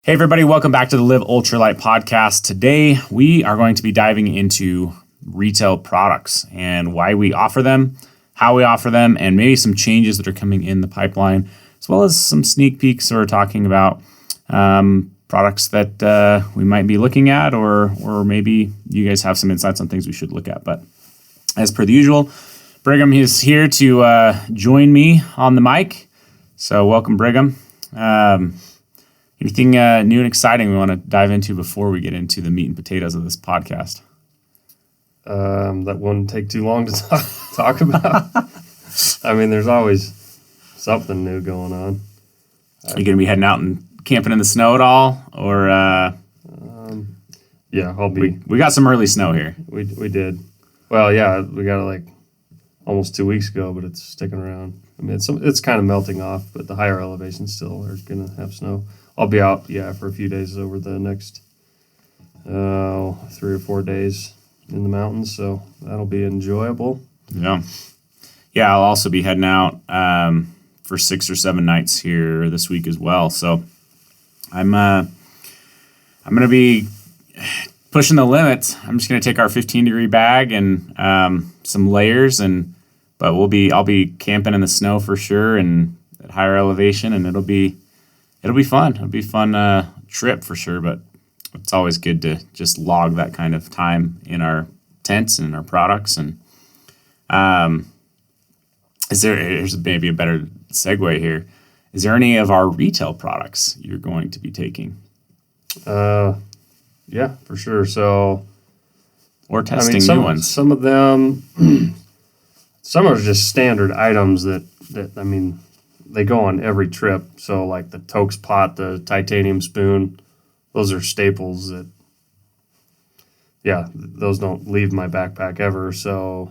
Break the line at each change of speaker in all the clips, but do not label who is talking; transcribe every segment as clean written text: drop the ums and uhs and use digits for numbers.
Hey everybody, welcome back to the Live Ultralight podcast. Today we are going to be diving into retail products and why we offer them, how we offer them, and maybe some changes that are coming in the pipeline, as well as some sneak peeks or talking about products that we might be looking at, or maybe you guys have some insights on things we should look at. But as per the usual, Brigham is here to join me on the mic. So welcome, Brigham. Anything new and exciting we want to dive into before we get into the meat and potatoes of this podcast?
That wouldn't take too long to talk about. I mean, there's always something new going on.
Are you going to be heading out and camping in the snow at all? Or
yeah, I'll be.
We got some early snow here.
We did. Well, yeah, we got it like almost 2 weeks ago, but it's sticking around. I mean, it's kind of melting off, but the higher elevations still are going to have snow. I'll be out, for a few days over the next 3 or 4 days in the mountains, so that'll be enjoyable.
Yeah, I'll also be heading out for 6 or 7 nights here this week as well. So I'm going to be pushing the limits. I'm just going to take our 15-degree bag and some layers, but I'll be camping in the snow for sure and at higher elevation, and it'll be fun. It'll be a fun trip for sure, but it's always good to just log that kind of time in our tents and in our products. And here's maybe a better segue here. Is there any of our retail products you're going to be taking?
Yeah, for sure. So,
or testing new ones.
Some of them, some are just standard items that I mean, they go on every trip. So like the Tokes pot, the titanium spoon, those are staples that, those don't leave my backpack ever. So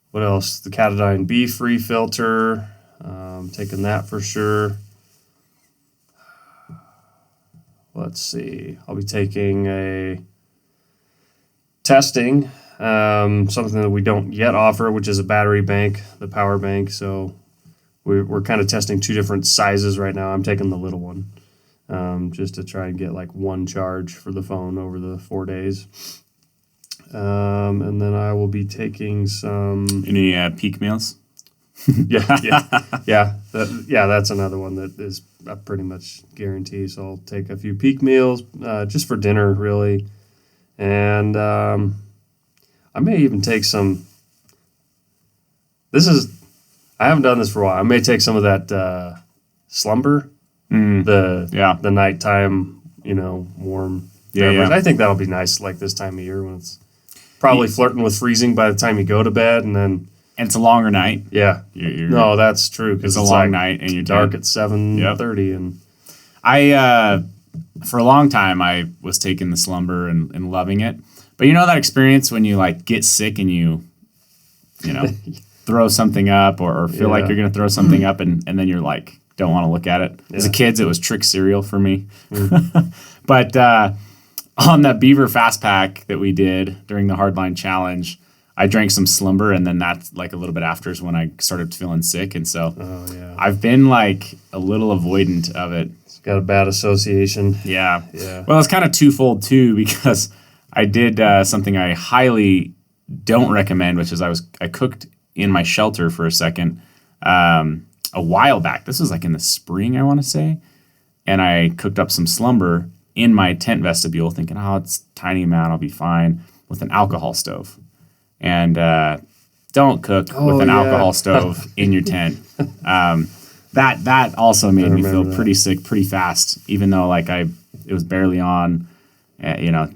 what else? The Catadine beef refilter, taking that for sure. Let's see. I'll be taking a testing, something that we don't yet offer, which is a battery bank, the power bank. So we're kind of testing 2 different sizes right now. I'm taking the little one, just to try and get like one charge for the phone over the 4 days. And then I will be taking some...
Any peak meals?
That's another one that is a pretty much guarantee. So I'll take a few peak meals, just for dinner, really. And I may even take some... I haven't done this for a while. I may take some of that slumber, the nighttime, warm beverage. I think that'll be nice, like this time of year when it's probably flirting with freezing by the time you go to bed, and
it's a longer night.
Yeah, no, that's true, because
it's a long night and you're
dark at 7:30. And
I for a long time I was taking the slumber and loving it, but that experience when you like get sick and you throw something up or feel like you're going to throw something up and then you're like, don't want to look at it. As a kid, it was trick cereal for me. But on that Beaver Fast Pack that we did during the Hardline Challenge, I drank some slumber, and then that's like a little bit after is when I started feeling sick. And so I've been like a little avoidant of it.
It's got a bad association.
Yeah. Well, it's kind of twofold too, because I did something I highly don't recommend, which is I cooked in my shelter for a second a while back. This was like in the spring, I want to say. And I cooked up some slumber in my tent vestibule thinking, it's a tiny amount, I'll be fine, with an alcohol stove. And don't cook with an alcohol stove in your tent. That also made me feel pretty sick pretty fast, even though it was barely on.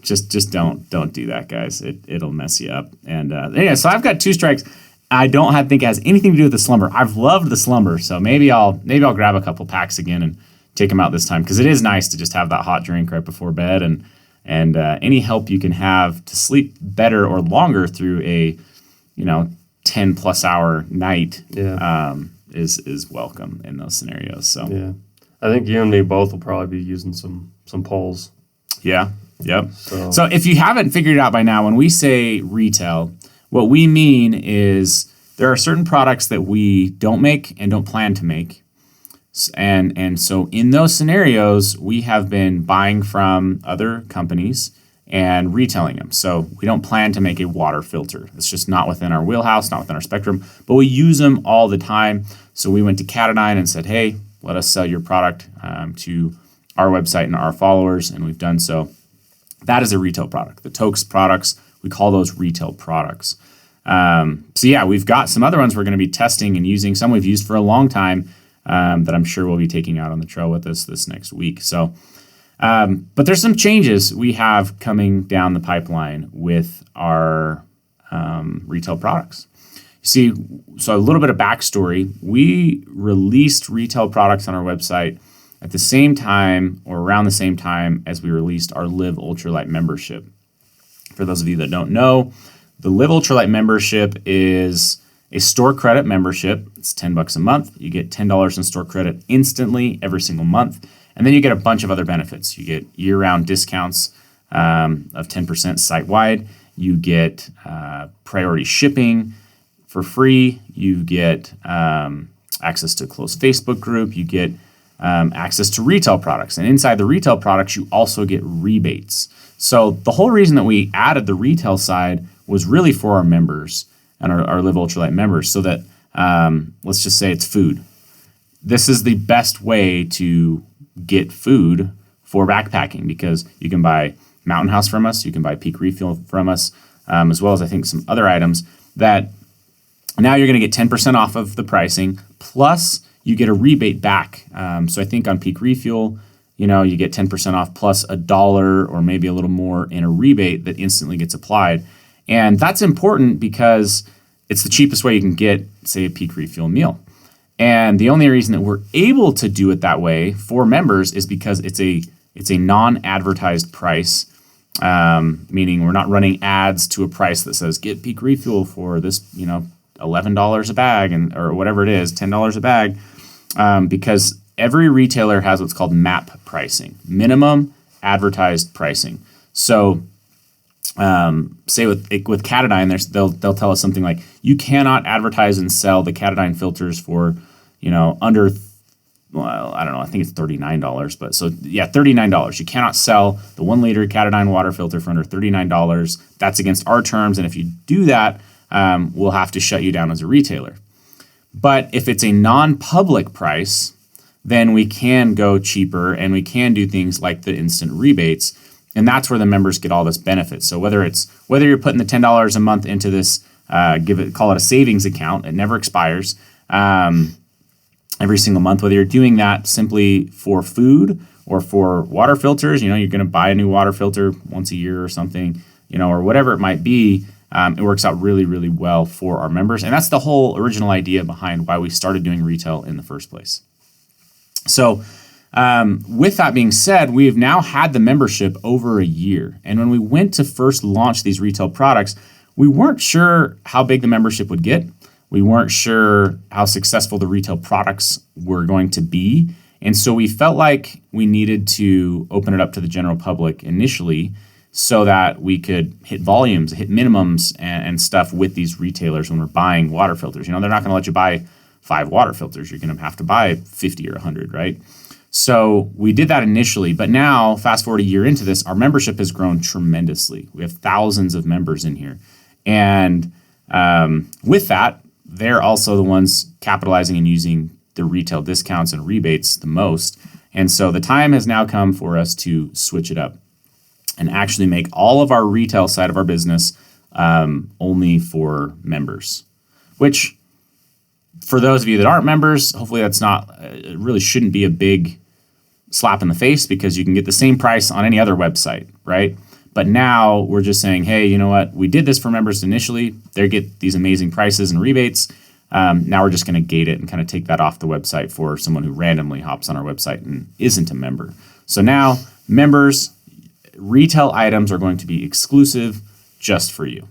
Just don't do that, guys. It'll mess you up. And so I've got 2 strikes. I don't think it has anything to do with the slumber. I've loved the slumber, so maybe I'll grab a couple packs again and take them out this time, because it is nice to just have that hot drink right before bed, and any help you can have to sleep better or longer through a 10+ hour night is welcome in those scenarios. So
I think you and me both will probably be using some poles.
Yeah. Yep. So if you haven't figured it out by now, when we say retail, what we mean is there are certain products that we don't make and don't plan to make. And so in those scenarios, we have been buying from other companies and retailing them. So we don't plan to make a water filter. It's just not within our wheelhouse, not within our spectrum, but we use them all the time. So we went to Katadyn and said, hey, let us sell your product to our website and our followers, and we've done so. That is a retail product. The Tokes products, we call those retail products. So yeah, we've got some other ones we're going to be testing and using. Some we've used for a long time that I'm sure we'll be taking out on the trail with us this next week. So, but there's some changes we have coming down the pipeline with our retail products. See, so a little bit of backstory. We released retail products on our website at the same time or around the same time as we released our Live Ultralight membership. For those of you that don't know, the Live Ultralight membership is a store credit membership. It's $10 a month. You get $10 in store credit instantly every single month. And then you get a bunch of other benefits. You get year-round discounts of 10% site-wide. You get priority shipping for free. You get access to a closed Facebook group. You get access to retail products. And inside the retail products, you also get rebates. So the whole reason that we added the retail side was really for our members and our Live Ultralight members, so that, let's just say it's food. This is the best way to get food for backpacking, because you can buy Mountain House from us, you can buy Peak Refuel from us, as well as I think some other items that now you're going to get 10% off of the pricing, plus you get a rebate back. So I think on Peak Refuel, you get 10% off plus $1 or maybe a little more in a rebate that instantly gets applied. And that's important because it's the cheapest way you can get, say, a Peak Refuel meal. And the only reason that we're able to do it that way for members is because it's a non-advertised price, meaning we're not running ads to a price that says get Peak Refuel for this, $11 a bag or whatever it is, $10 a bag, because every retailer has what's called MAP pricing, minimum advertised pricing. So say with Katadyn, they'll tell us something like, you cannot advertise and sell the Katadyn filters for, under, well, I don't know, I think it's $39, but so yeah, $39. You cannot sell the 1 liter Katadyn water filter for under $39. That's against our terms. And if you do that, we'll have to shut you down as a retailer. But if it's a non-public price, then we can go cheaper and we can do things like the instant rebates. And that's where the members get all this benefit. So whether you're putting the $10 a month into this, call it a savings account, it never expires, every single month, whether you're doing that simply for food or for water filters, you're going to buy a new water filter once a year or something, or whatever it might be, it works out really, really well for our members. And that's the whole original idea behind why we started doing retail in the first place. So with that being said, we have now had the membership over a year. And when we went to first launch these retail products, we weren't sure how big the membership would get. We weren't sure how successful the retail products were going to be. And so we felt like we needed to open it up to the general public initially so that we could hit volumes, hit minimums and stuff with these retailers when we're buying water filters. They're not going to let you buy 5 water filters. You're going to have to buy 50 or 100, right? So we did that initially, but now, fast forward a year into this, our membership has grown tremendously. We have thousands of members in here. And with that, they're also the ones capitalizing and using the retail discounts and rebates the most. And so the time has now come for us to switch it up and actually make all of our retail side of our business only for members, which for those of you that aren't members, hopefully that's not, it really shouldn't be a big slap in the face, because you can get the same price on any other website, right? But now we're just saying, hey, you know what? We did this for members initially. They get these amazing prices and rebates. Now we're just going to gate it and kind of take that off the website for someone who randomly hops on our website and isn't a member. So now members, retail items are going to be exclusive just for you.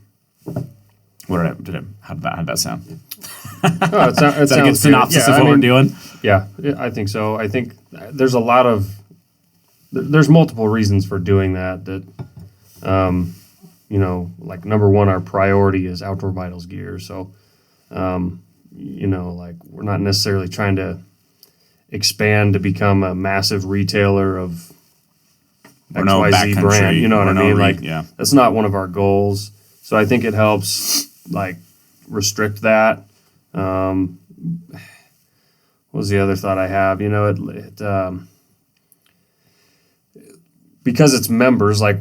How did that sound?
Oh, it
Is that a good synopsis of what we're doing?
Yeah, I think so. I think there's multiple reasons for doing that. Like number one, our priority is Outdoor Vitals gear. So, we're not necessarily trying to expand to become a massive retailer of
Or no
XYZ
backcountry,
brand. You know what
or
I
no
mean?
re-
Like,
yeah.
that's not one of our goals. So I think it helps, like, restrict that. What was the other thought I have? You know, because it's members, like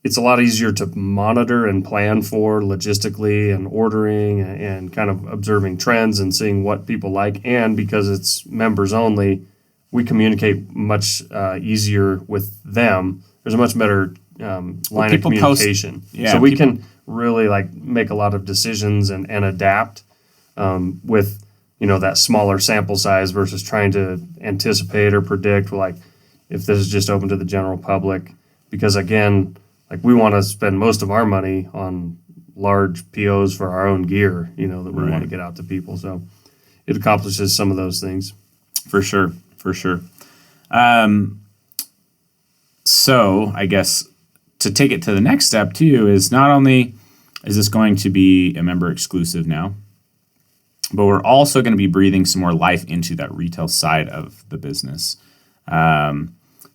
it's a lot easier to monitor and plan for logistically and ordering and kind of observing trends and seeing what people like. And because it's members only, we communicate much easier with them. There's a much better line of communication. So we can really like make a lot of decisions and adapt with, you know, that smaller sample size versus trying to anticipate or predict, like, if this is just open to the general public. Because again, like, we want to spend most of our money on large POs for our own gear, you know, that we want to get out to people. So it accomplishes some of those things.
For sure. So I guess to take it to the next step too is not only is this going to be a member exclusive now, but we're also going to be breathing some more life into that retail side of the business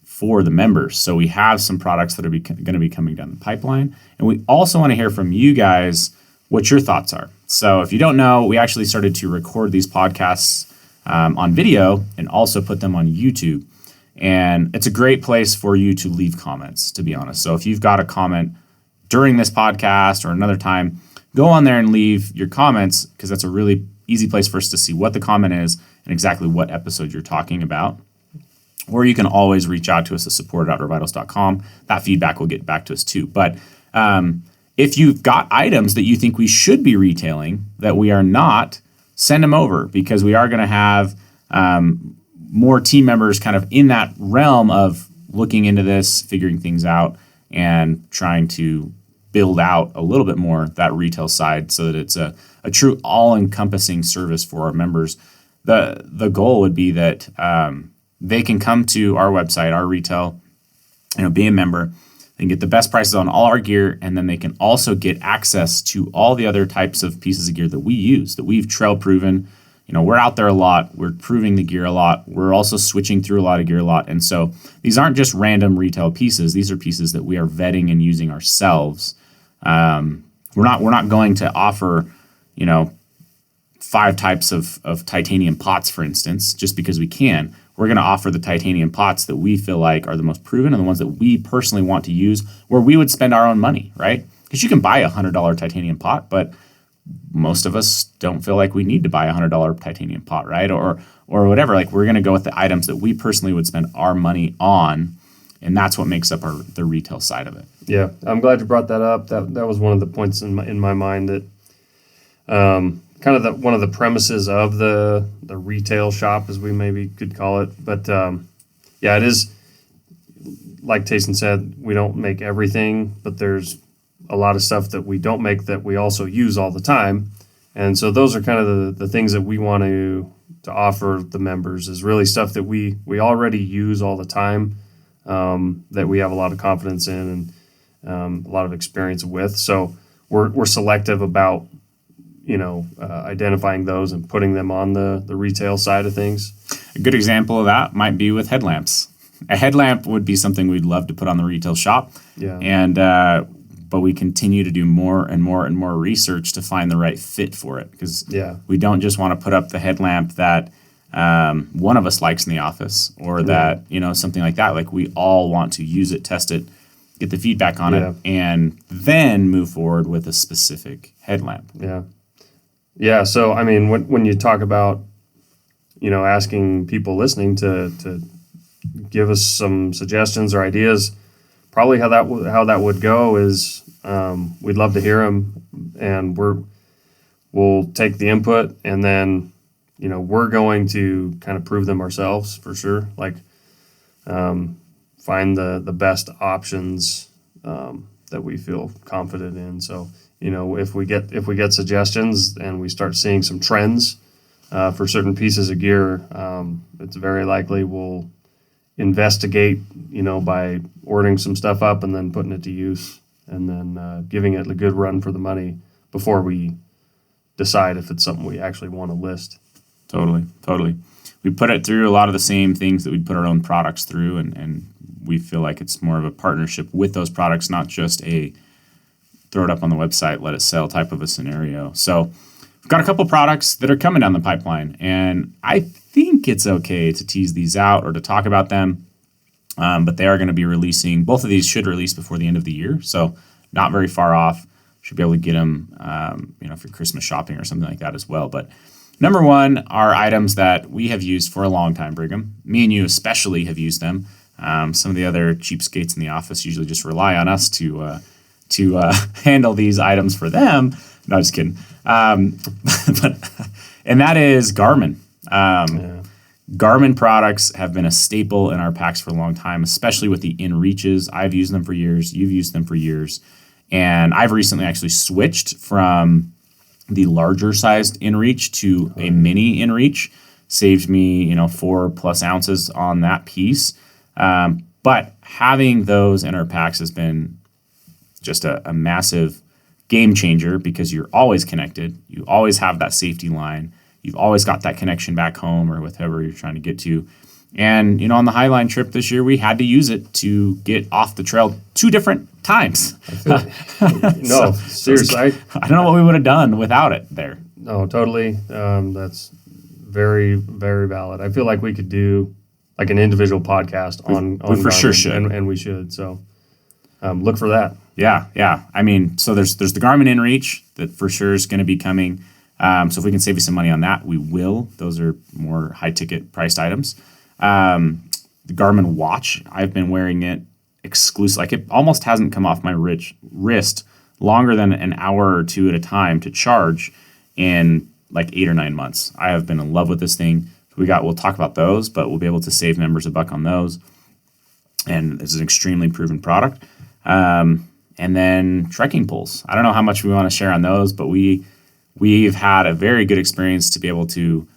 for the members. So we have some products that are going to be coming down the pipeline. And we also want to hear from you guys what your thoughts are. So if you don't know, we actually started to record these podcasts on video and also put them on YouTube. And it's a great place for you to leave comments, to be honest. So if you've got a comment during this podcast or another time, go on there and leave your comments, because that's a really easy place for us to see what the comment is and exactly what episode you're talking about. Or you can always reach out to us at support@revitals.com. That feedback will get back to us too. But if you've got items that you think we should be retailing that we are not, send them over, because we are going to have more team members kind of in that realm of looking into this, figuring things out, and trying to build out a little bit more that retail side so that it's a true all-encompassing service for our members. The goal would be that they can come to our website, our retail, be a member. They can get the best prices on all our gear, and then they can also get access to all the other types of pieces of gear that we use, that we've trail proven. We're out there a lot. We're proving the gear a lot. We're also switching through a lot of gear a lot. And so these aren't just random retail pieces. These are pieces that we are vetting and using ourselves. We're not going to offer, 5 types of titanium pots, for instance, just because we can. We're going to offer the titanium pots that we feel like are the most proven and the ones that we personally want to use, where we would spend our own money, right? Because you can buy a $100 titanium pot, but most of us don't feel like we need to buy a $100 titanium pot, right? Or whatever. Like, we're going to go with the items that we personally would spend our money on, and that's what makes up the retail side of it.
Yeah, I'm glad you brought that up. That was one of the points in my mind that kind of one of the premises of the retail shop, as we maybe could call it. But yeah, it is, like Tayson said, we don't make everything, but there's a lot of stuff that we don't make that we also use all the time. And so those are kind of the things that we want to offer the members, is really stuff that we already use all the time, that we have a lot of confidence in and a lot of experience with. So we're selective about identifying those and putting them on the retail side of things.
A good example of that might be with headlamps. A headlamp would be something we'd love to put on the retail shop.
Yeah.
And but we continue to do more and more and more research to find the right fit for it, because we don't just want to put up the headlamp that one of us likes in the office, or that something like that. Like, we all want to use it, test it, get the feedback on it, and then move forward with a specific headlamp.
Yeah. So I mean, when you talk about asking people listening to give us some suggestions or ideas, probably how that would go is we'd love to hear them, and we'll take the input, and then we're going to kind of prove them ourselves for sure. Like, find the best options that we feel confident in. So if we get suggestions and we start seeing some trends for certain pieces of gear, it's very likely we'll investigate, by ordering some stuff up and then putting it to use, and then giving it a good run for the money before we decide if it's something we actually want to list.
Totally. We put it through a lot of the same things that we'd put our own products through, and we feel like it's more of a partnership with those products, not just a throw it up on the website, let it sell type of a scenario. So we've got a couple products that are coming down the pipeline, and I think it's okay to tease these out or to talk about them. But they are going to be releasing, both of these should release before the end of the year, so not very far off. Should be able to get them, for Christmas shopping or something like that as well. But number one are items that we have used for a long time, Brigham. Me and you especially have used them. Some of the other cheapskates in the office usually just rely on us to handle these items for them. No, just kidding. And that is Garmin. Garmin products have been a staple in our packs for a long time, especially with the InReaches. I've used them for years. You've used them for years. And I've recently actually switched from the larger sized InReach to a mini InReach. Saved me, 4+ ounces on that piece. But having those in our packs has been just a massive game changer because you're always connected. You always have that safety line. You've always got that connection back home or with whoever you're trying to get to. And, on the Highline trip this year, we had to use it to get off the trail 2 different times.
No, seriously.
I don't know what we would have done without it there.
No, totally. That's very, very valid. I feel like we could do like an individual podcast on
we for
Garmin,
sure should.
And we should. So look for that.
Yeah. I mean, so there's the Garmin InReach that for sure is going to be coming. So if we can save you some money on that, we will. Those are more high-ticket priced items. The Garmin watch, I've been wearing it exclusive. Like it almost hasn't come off my wrist longer than an hour or 2 at a time to charge in like 8 or 9 months. I have been in love with this thing. We'll talk about those, but we'll be able to save members $1 on those. And it's an extremely proven product. And then trekking poles. I don't know how much we want to share on those, but we've had a very good experience to be able to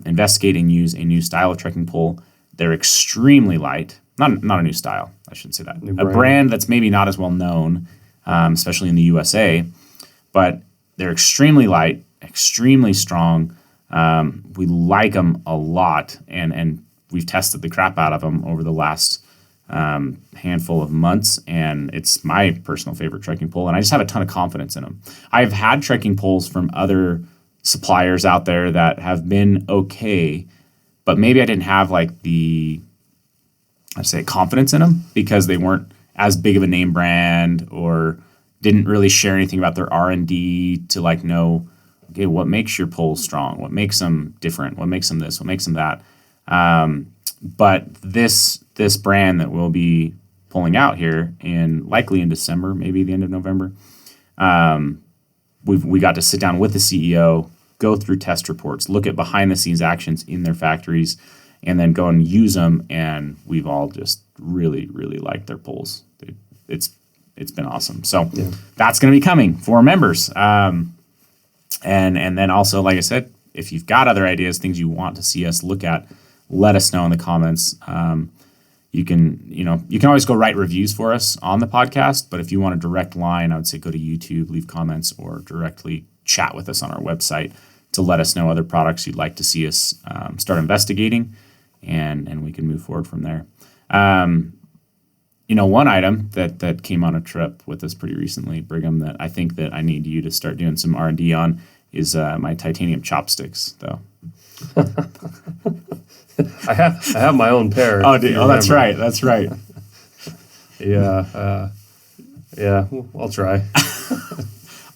investigate and use a new style of trekking pole. They're extremely light. Not a new style. I shouldn't say that. A brand that's maybe not as well known, especially in the USA. But they're extremely light, extremely strong. We like them a lot, and we've tested the crap out of them over the last handful of months, and it's my personal favorite trekking pole, and I just have a ton of confidence in them. I've had trekking poles from other suppliers out there that have been okay, but maybe I didn't have like confidence in them because they weren't as big of a name brand or didn't really share anything about their R&D to like know, okay, what makes your poles strong? What makes them different? What makes them this? What makes them that? But this brand that we'll be pulling out here likely in December, maybe the end of November, we got to sit down with the CEO, go through test reports, look at behind the scenes actions in their factories, and then go and use them. And we've all just really, really liked their poles. It's been awesome. So that's going to be coming for members. And then also, like I said, if you've got other ideas, things you want to see us look at, let us know in the comments. You can always go write reviews for us on the podcast, but if you want a direct line, I would say go to YouTube, leave comments, or directly chat with us on our website to let us know other products you'd like to see us start investigating, and we can move forward from there. One item that came on a trip with us pretty recently, Brigham, that I think that I need you to start doing some R&D on is my titanium chopsticks, though.
I have my own pair.
Oh, that's right.
Yeah, I'll try.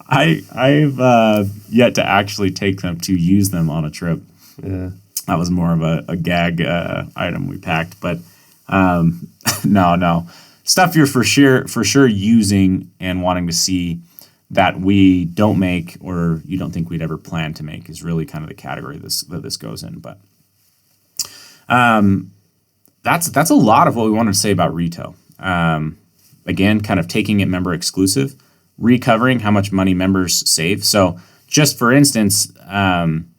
I've yet to actually take them to use them on a trip.
Yeah,
that was more of a gag item we packed, but no stuff you're for sure using and wanting to see that we don't make or you don't think we'd ever plan to make is really kind of the category that this goes in. But that's a lot of what we wanted to say about retail. Again, kind of taking it member exclusive, recovering how much money members save. So just for instance, on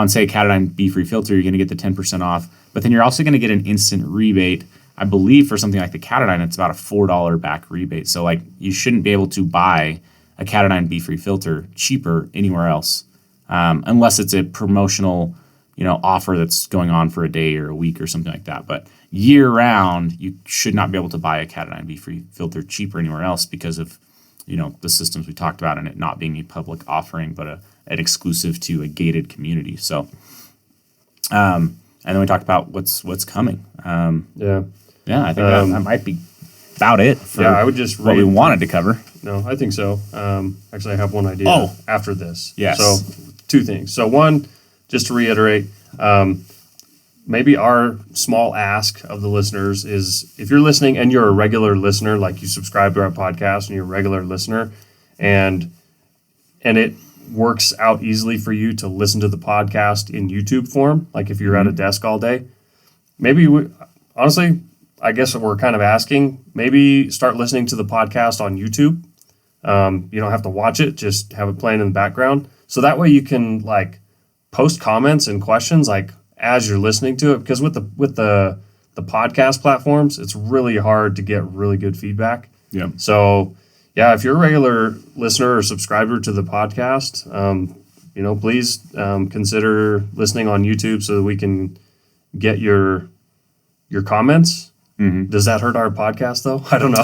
say Catadine Bee-Free Filter, you're going to get the 10% off, but then you're also going to get an instant rebate. I believe for something like the Catadine, it's about a $4 back rebate. So like you shouldn't be able to buy a Catadine Bee-Free Filter cheaper anywhere else unless it's a promotional, offer that's going on for a day or a week or something like that. But year round, you should not be able to buy a cat and IV-free filter cheaper anywhere else because of, the systems we talked about and it not being a public offering, but an exclusive to a gated community. So, and then we talked about what's coming.
Yeah,
I think that might be about it for
I would just
what we wanted to cover.
No, I think so. Actually, I have one idea after this.
Yes.
So, two things. So, one, just to reiterate, maybe our small ask of the listeners is if you're listening and you're a regular listener, like you subscribe to our podcast and you're a regular listener, and it works out easily for you to listen to the podcast in YouTube form, like if you're at a desk all day, maybe honestly, I guess we're kind of asking, maybe start listening to the podcast on YouTube. You don't have to watch it, just have it playing in the background. So that way you can post comments and questions as you're listening to it, because with the podcast platforms, it's really hard to get really good feedback.
Yeah.
So if you're a regular listener or subscriber to the podcast, please consider listening on YouTube so that we can get your comments. Mm-hmm. Does that hurt our podcast though? I don't know.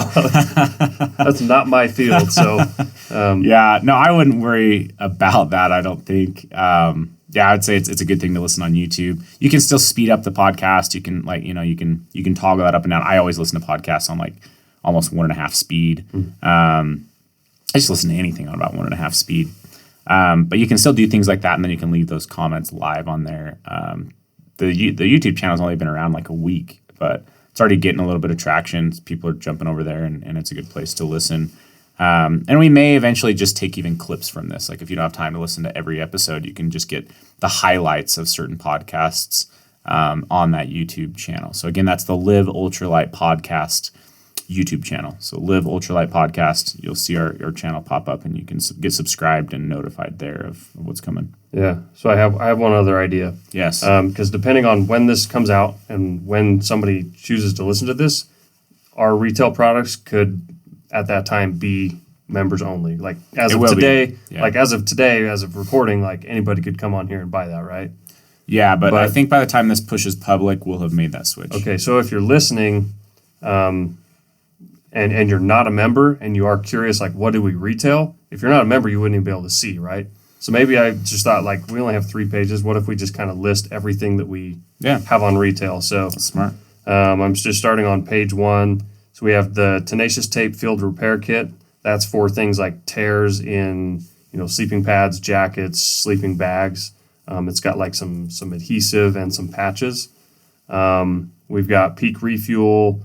That's not my field. So
no, I wouldn't worry about that. I don't think. I'd say it's a good thing to listen on YouTube. You can still speed up the podcast. You can you can toggle that up and down. I always listen to podcasts on almost 1.5 speed. I just listen to anything on about 1.5 speed. But you can still do things like that, and then you can leave those comments live on there. The YouTube channel's only been around a week, but it's already getting a little bit of traction. People are jumping over there, and it's a good place to listen. And we may eventually just take even clips from this. If you don't have time to listen to every episode, you can just get the highlights of certain podcasts on that YouTube channel. So again, that's the Live Ultralight Podcast YouTube channel. So Live Ultralight Podcast, you'll see our channel pop up, and you can get subscribed and notified there of what's coming.
Yeah. So I have one other idea.
Yes.
Because depending on when this comes out and when somebody chooses to listen to this, our retail products could at that time be members only. As of today, as of recording, anybody could come on here and buy that, right?
Yeah, but I think by the time this pushes public, we'll have made that switch.
Okay, so if you're listening, and you're not a member and you are curious, what do we retail? If you're not a member, you wouldn't even be able to see, right? So maybe I just thought, we only have 3 pages. What if we just kind of list everything that we have on retail? So
that's smart.
I'm just starting on page 1. So we have the Tenacious Tape Field Repair Kit. That's for things like tears in, sleeping pads, jackets, sleeping bags. It's got some adhesive and some patches. We've got Peak Refuel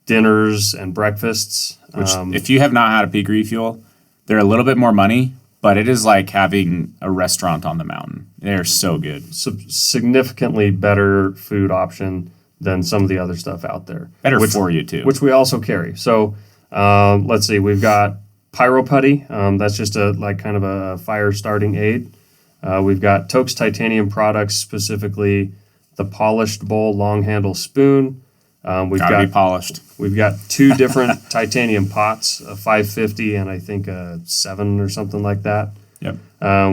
dinners and breakfasts.
Which, if you have not had a Peak Refuel, they're a little bit more money, but it is like having a restaurant on the mountain. They're so good.
Significantly better food option than some of the other stuff out there.
Better for you, too.
Which we also carry. So let's see. We've got Pyro Putty. That's just a kind of a fire starting aid. We've got Toke's Titanium products, specifically the Polished Bowl Long Handle Spoon.
Gotta be polished.
We've got 2 different titanium pots, a 550 and I think a 7 or something like that.
Yep.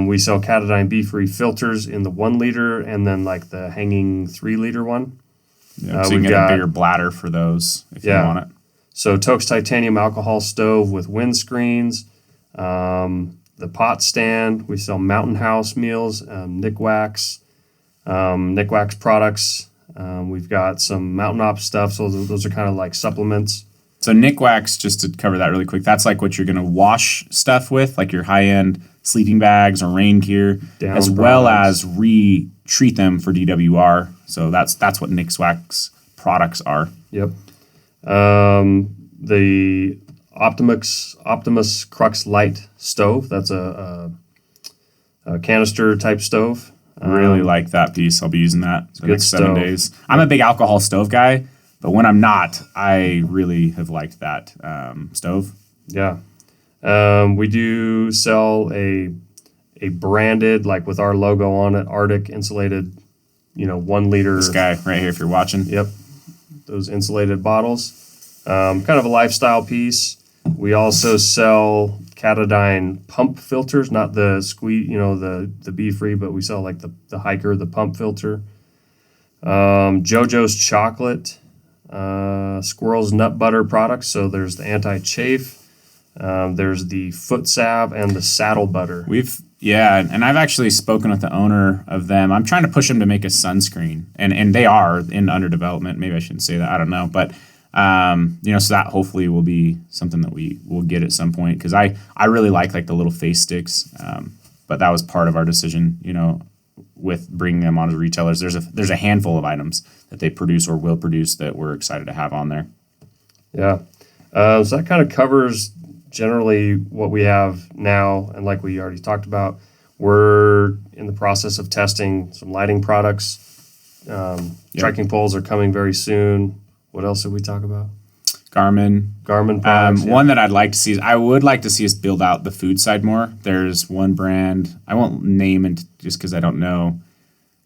We sell Catadine B-free filters in the 1 liter and then the hanging 3 liter one.
Yep. So you can get a bigger bladder for those if you want it.
So Toke's Titanium Alcohol Stove with windscreens, the pot stand. We sell Mountain House meals, Nick Wax products. We've got some Mountain Op stuff, so those are kind of supplements.
So Nick Wax, just to cover that really quick, that's what you're going to wash stuff with, your high-end sleeping bags or rain gear, as well as re-treat them for DWR. So that's what Nick Wax products are.
Yep. The Optimus Crux Light stove, that's a canister type stove.
Really like that piece. I'll be using that the next 7 days. I'm a big alcohol stove guy, but when I'm not, I really have liked that stove.
Yeah. We do sell a branded, with our logo on it, Arctic insulated, 1 liter.
This guy right here, if you're watching.
Yep. Those insulated bottles. Kind of a lifestyle piece. We also sell Catadine pump filters, not the squeeze, the bee free, but we sell like the hiker, the pump filter. JoJo's chocolate, Squirrel's nut butter products. So there's the anti-chafe, there's the foot salve, and the saddle butter.
And I've actually spoken with the owner of them. I'm trying to push them to make a sunscreen, and they are under development. Maybe I shouldn't say that. I don't know, but so that hopefully will be something that we will get at some point, because I really like the little face sticks, but that was part of our decision, with bringing them onto the retailers. There's a handful of items that they produce or will produce that we're excited to have on there.
Yeah, so that kind of covers generally what we have now, and like we already talked about, we're in the process of testing some lighting products. Trekking poles are coming very soon. What else did we talk about? Garmin products.
One that I'd like to see is, I would like to see us build out the food side more. There's one brand, I won't name it just because I don't know.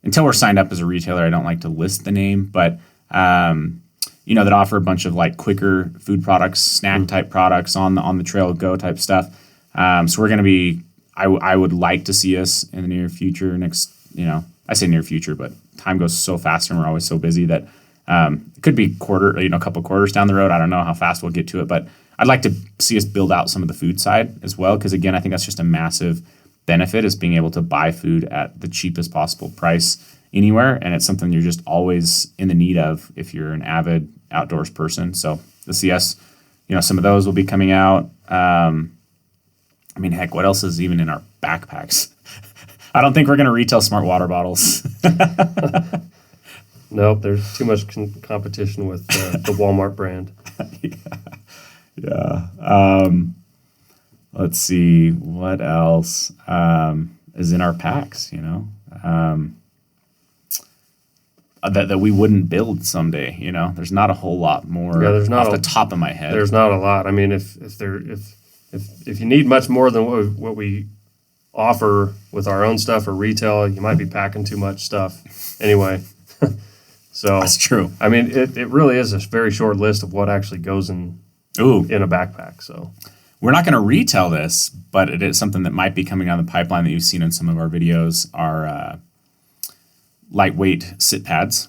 Until we're signed up as a retailer, I don't like to list the name, but that offer a bunch of quicker food products, snack type products on the trail go type stuff. So we're going to be, I would like to see us in the near future, I say near future, but time goes so fast and we're always so busy that it could be a couple quarters down the road. I don't know how fast we'll get to it, but I'd like to see us build out some of the food side as well. Because again, I think that's just a massive benefit, is being able to buy food at the cheapest possible price anywhere. And it's something you're just always in the need of if you're an avid outdoors person. So the CS, some of those will be coming out. Heck, what else is even in our backpacks? I don't think we're going to retail smart water bottles.
Nope, there's too much competition with the Walmart brand.
Yeah. Let's see what else is in our packs. That we wouldn't build someday. There's not a whole lot more.
Yeah, there's not
off the top of my head.
There's not a lot. If you need much more than what we offer with our own stuff or retail, you might be packing too much stuff anyway. So
that's true.
It really is a very short list of what actually goes in a backpack. So
we're not going to retail this, but it is something that might be coming down the pipeline that you've seen in some of our videos. Are lightweight sit pads.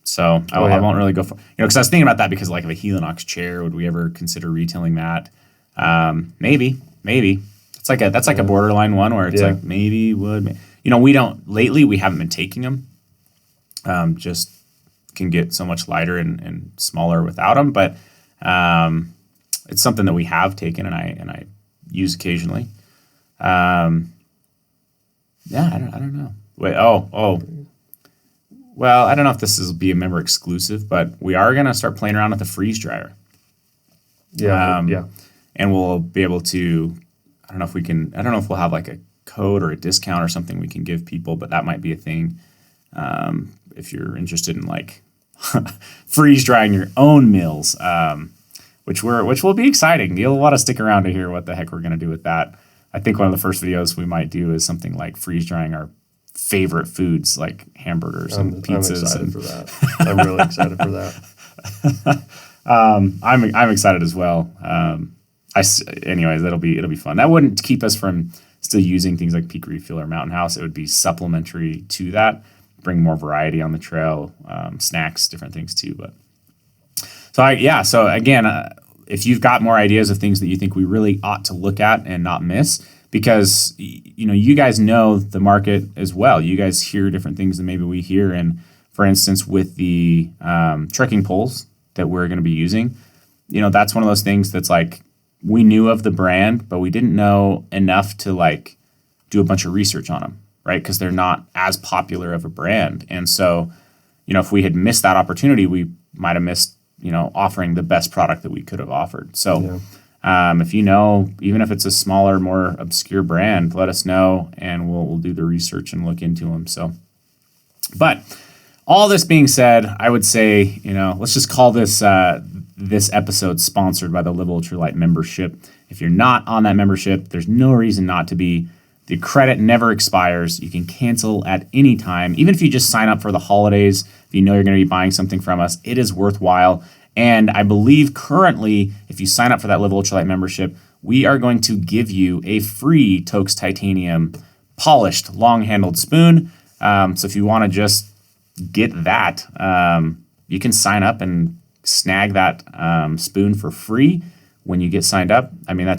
So I won't really go for, because I was thinking about that, because of a Helinox chair, would we ever consider retailing that? Maybe. It's that's a borderline one where it's maybe would. We haven't been taking them. Just can get so much lighter and smaller without them, but it's something that we have taken and I use occasionally. I don't know. Wait, well, I don't know if this will be a member exclusive, but we are going to start playing around with the freeze dryer.
Yeah.
And we'll be able to, I don't know if we'll have a code or a discount or something we can give people, but that might be a thing. If you're interested in freeze drying your own meals, which will be exciting. You'll want to stick around to hear what the heck we're going to do with that. I think one of the first videos we might do is something like freeze drying our favorite foods, like hamburgers and pizzas.
I'm excited for that. I'm really excited for that.
I'm excited as well. Anyways, it'll be fun. That wouldn't keep us from still using things like Peak Refuel or Mountain House. It would be supplementary to that, bring more variety on the trail, snacks, different things too. But so again, if you've got more ideas of things that you think we really ought to look at and not miss, because you guys know the market as well. You guys hear different things than maybe we hear. And for instance, with the trekking poles that we're going to be using, that's one of those things that's we knew of the brand, but we didn't know enough to do a bunch of research on them, right? Because they're not as popular of a brand. And so, if we had missed that opportunity, we might have missed, offering the best product that we could have offered. So if even if it's a smaller, more obscure brand, let us know and we'll do the research and look into them. So, but all this being said, I would say, let's just call this episode sponsored by the Live Ultralight membership. If you're not on that membership, there's no reason not to be. The credit never expires. You can cancel at any time. Even if you just sign up for the holidays, if you're going to be buying something from us, it is worthwhile. And I believe currently, if you sign up for that Live Ultralight membership, we are going to give you a free Toaks Titanium polished long-handled spoon. So if you want to just get that, you can sign up and snag that spoon for free when you get signed up. I mean, you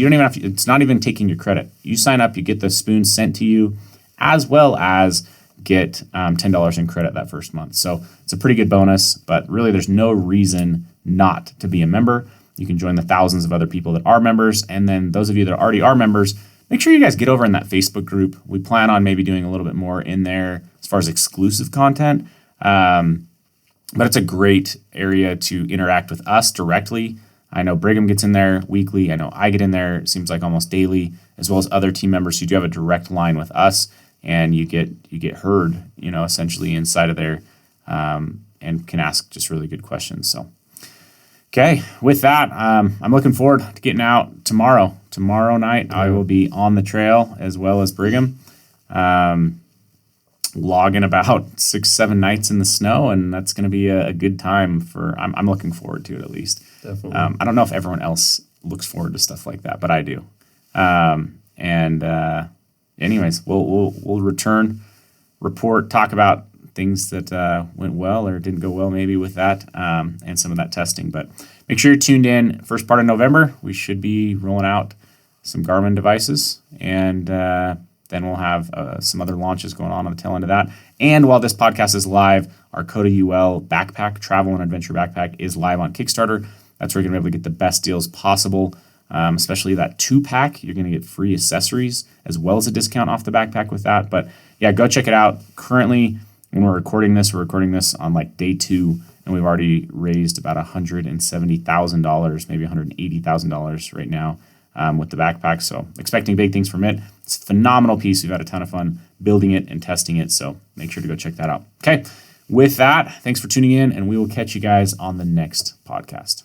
don't even have to, it's not even taking your credit. You sign up, you get the spoon sent to you, as well as get $10 in credit that first month. So it's a pretty good bonus, but really there's no reason not to be a member. You can join the thousands of other people that are members. And then those of you that already are members, make sure you guys get over in that Facebook group. We plan on maybe doing a little bit more in there as far as exclusive content. But it's a great area to interact with us directly. I know Brigham gets in there weekly. I know I get in there, it seems like almost daily, as well as other team members who do have a direct line with us, and you get heard, essentially inside of there, and can ask just really good questions. So, okay, with that, I'm looking forward to getting out tomorrow. Tomorrow night, I will be on the trail as well as Brigham. Logging about 6-7 nights in the snow, and that's going to be a good time I'm looking forward to it, at least.
Definitely.
I don't know if everyone else looks forward to stuff like that, but I do. Anyways, we'll return, report, talk about things that went well or didn't go well maybe with that, and some of that testing. But make sure you're tuned in. First part of November, we should be rolling out some Garmin devices, and then we'll have some other launches going on the tail end of that. And while this podcast is live, our Coda UL backpack, travel and adventure backpack, is live on Kickstarter. That's where you're going to be able to get the best deals possible, especially that 2-pack. You're going to get free accessories as well as a discount off the backpack with that. But yeah, go check it out. Currently, when we're recording this on like day 2, and we've already raised about $170,000, maybe $180,000 right now. With the backpack, so expecting big things from it. It's a phenomenal piece. We've had a ton of fun building it and testing it, so make sure to go check that out. Okay, with that, thanks for tuning in, and we will catch you guys on the next podcast.